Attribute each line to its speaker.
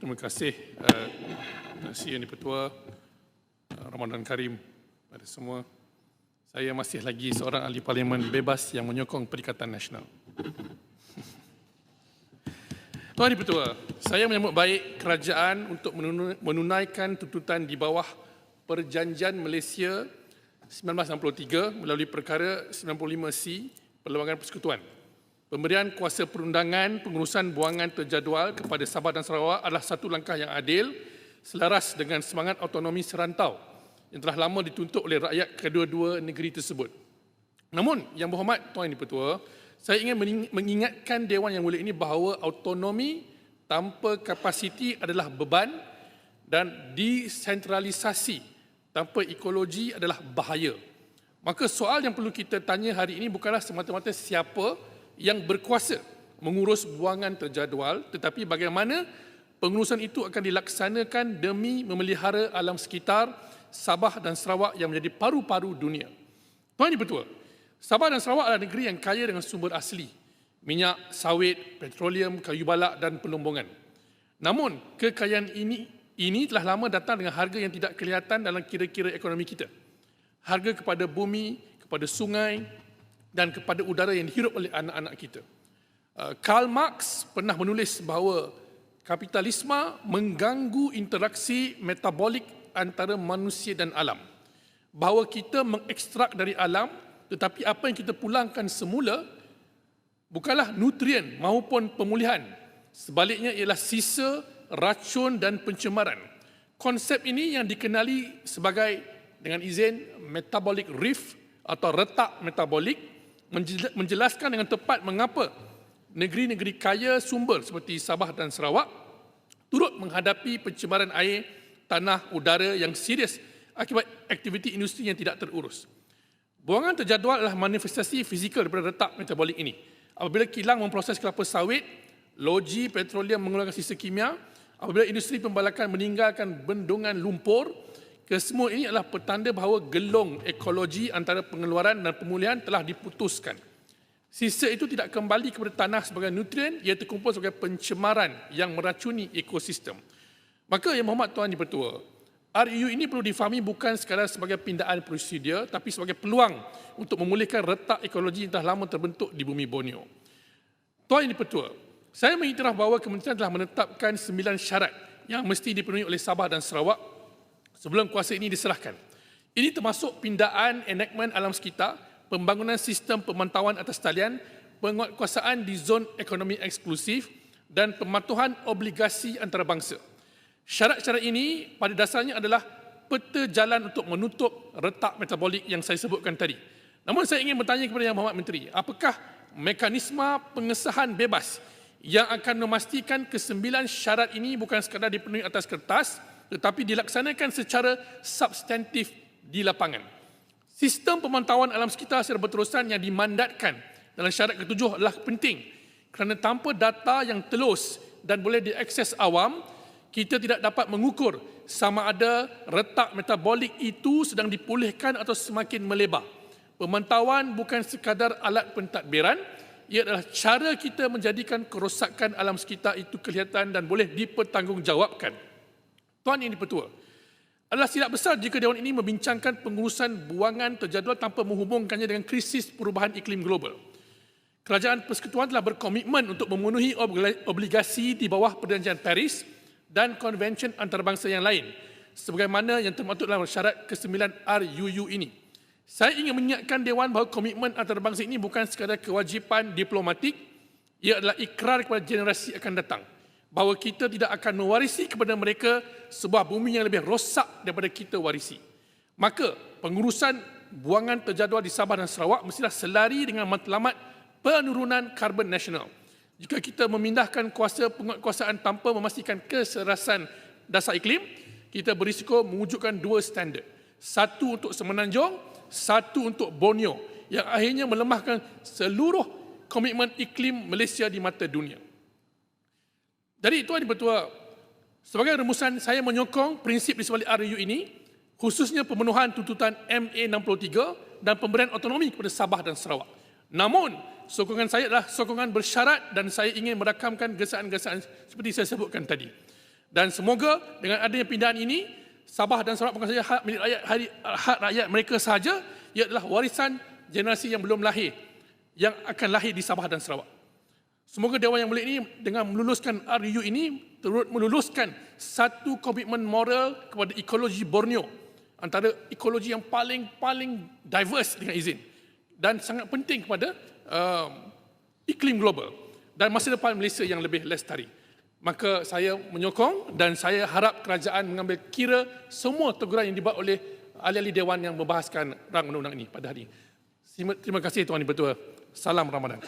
Speaker 1: Terima kasih, Yang Di-Pertua, Ramadan Karim pada semua. Saya masih lagi seorang ahli parlimen bebas yang menyokong Perikatan Nasional. Tuan Di-Pertua, saya menyambut baik kerajaan untuk menunaikan tuntutan di bawah Perjanjian Malaysia 1963 melalui perkara 95C Perlembagaan Persekutuan. Pemberian kuasa perundangan pengurusan buangan terjadual kepada Sabah dan Sarawak adalah satu langkah yang adil, selaras dengan semangat autonomi serantau yang telah lama dituntut oleh rakyat kedua-dua negeri tersebut. Namun, Yang Berhormat Tuan Di-Pertua, saya ingin mengingatkan Dewan Yang Mulia ini bahawa autonomi tanpa kapasiti adalah beban dan desentralisasi tanpa ekologi adalah bahaya. Maka soal yang perlu kita tanya hari ini bukanlah semata-mata siapa yang berkuasa mengurus buangan terjadual, tetapi bagaimana pengurusan itu akan dilaksanakan demi memelihara alam sekitar Sabah dan Sarawak yang menjadi paru-paru dunia. Tuan Di-Pertua, Sabah dan Sarawak adalah negeri yang kaya dengan sumber asli, minyak, sawit, petroleum, kayu balak dan pelumbungan. Namun, kekayaan ini telah lama datang dengan harga yang tidak kelihatan dalam kira-kira ekonomi kita. Harga kepada bumi, kepada sungai, dan kepada udara yang dihirup oleh anak-anak kita. Karl Marx pernah menulis bahawa kapitalisme mengganggu interaksi metabolik antara manusia dan alam. Bahawa kita mengekstrak dari alam, tetapi apa yang kita pulangkan semula bukanlah nutrien maupun pemulihan. Sebaliknya ialah sisa, racun dan pencemaran. Konsep ini yang dikenali sebagai, dengan izin, metabolic rift atau retak metabolik, menjelaskan dengan tepat mengapa negeri-negeri kaya sumber seperti Sabah dan Sarawak turut menghadapi pencemaran air, tanah, udara yang serius akibat aktiviti industri yang tidak terurus. Buangan terjadual adalah manifestasi fizikal daripada retak metabolik ini. Apabila kilang memproses kelapa sawit, loji petroleum mengeluarkan sisa kimia, apabila industri pembalakan meninggalkan bendungan lumpur, kesemua ini adalah petanda bahawa gelong ekologi antara pengeluaran dan pemulihan telah diputuskan. Sisa itu tidak kembali kepada tanah sebagai nutrien, ia terkumpul sebagai pencemaran yang meracuni ekosistem. Maka Yang Berhormat Tuan Di-Pertua, RUU ini perlu difahami bukan sekadar sebagai pindaan prosedur, tapi sebagai peluang untuk memulihkan retak ekologi yang telah lama terbentuk di bumi Borneo. Tuan Di-Pertua, saya mengiktiraf bahawa Kementerian telah menetapkan 9 syarat yang mesti dipenuhi oleh Sabah dan Sarawak sebelum kuasa ini diserahkan. Ini termasuk pindaan enactment alam sekitar, pembangunan sistem pemantauan atas talian, penguatkuasaan di zon ekonomi eksklusif dan pematuhan obligasi antarabangsa. Syarat-syarat ini pada dasarnya adalah peta jalan untuk menutup retak metabolik yang saya sebutkan tadi. Namun saya ingin bertanya kepada Yang Berhormat Menteri, apakah mekanisme pengesahan bebas yang akan memastikan ke-9 syarat ini bukan sekadar dipenuhi atas kertas, tetapi dilaksanakan secara substantif di lapangan. Sistem pemantauan alam sekitar secara berterusan yang dimandatkan dalam syarat ke-7 adalah penting kerana tanpa data yang telus dan boleh diakses awam, kita tidak dapat mengukur sama ada retak metabolik itu sedang dipulihkan atau semakin melebar. Pemantauan bukan sekadar alat pentadbiran, ia adalah cara kita menjadikan kerosakan alam sekitar itu kelihatan dan boleh dipertanggungjawabkan. Tuan Yang Di-Pertua, adalah silap besar jika Dewan ini membincangkan pengurusan buangan terjadual tanpa menghubungkannya dengan krisis perubahan iklim global. Kerajaan Persekutuan telah berkomitmen untuk memenuhi obligasi di bawah Perjanjian Paris dan konvensyen antarabangsa yang lain, sebagaimana yang termaktub dalam syarat ke-9 RUU ini. Saya ingin mengingatkan Dewan bahawa komitmen antarabangsa ini bukan sekadar kewajipan diplomatik, ia adalah ikrar kepada generasi akan datang, bahawa kita tidak akan mewarisi kepada mereka sebuah bumi yang lebih rosak daripada kita warisi. Maka, pengurusan buangan terjadual di Sabah dan Sarawak mestilah selari dengan matlamat penurunan karbon nasional. Jika kita memindahkan kuasa penguatkuasaan tanpa memastikan keserasan dasar iklim, kita berisiko mewujudkan dua standard. Satu untuk Semenanjung, satu untuk Borneo, yang akhirnya melemahkan seluruh komitmen iklim Malaysia di mata dunia. Jadi Tuan Di-Pertua, sebagai rumusan saya menyokong prinsip di sebalik RUU ini, khususnya pemenuhan tuntutan MA 63 dan pemberian autonomi kepada Sabah dan Sarawak. Namun, sokongan saya adalah sokongan bersyarat dan saya ingin merakamkan gesaan-gesaan seperti saya sebutkan tadi. Dan semoga dengan adanya pindahan ini, Sabah dan Sarawak bukan saja hak milik rakyat, hak rakyat mereka sahaja, ia adalah warisan generasi yang belum lahir, yang akan lahir di Sabah dan Sarawak. Semoga Dewan Yang Mulia ini dengan meluluskan RU ini turut meluluskan satu komitmen moral kepada ekologi Borneo, antara ekologi yang paling diverse dengan izin dan sangat penting kepada iklim global dan masa depan Malaysia yang lebih lestari. Maka saya menyokong dan saya harap kerajaan mengambil kira semua teguran yang dibuat oleh ahli-ahli Dewan yang membahaskan rang undang-undang ini pada hari ini. Terima kasih Tuan Dipertua. Salam Ramadan.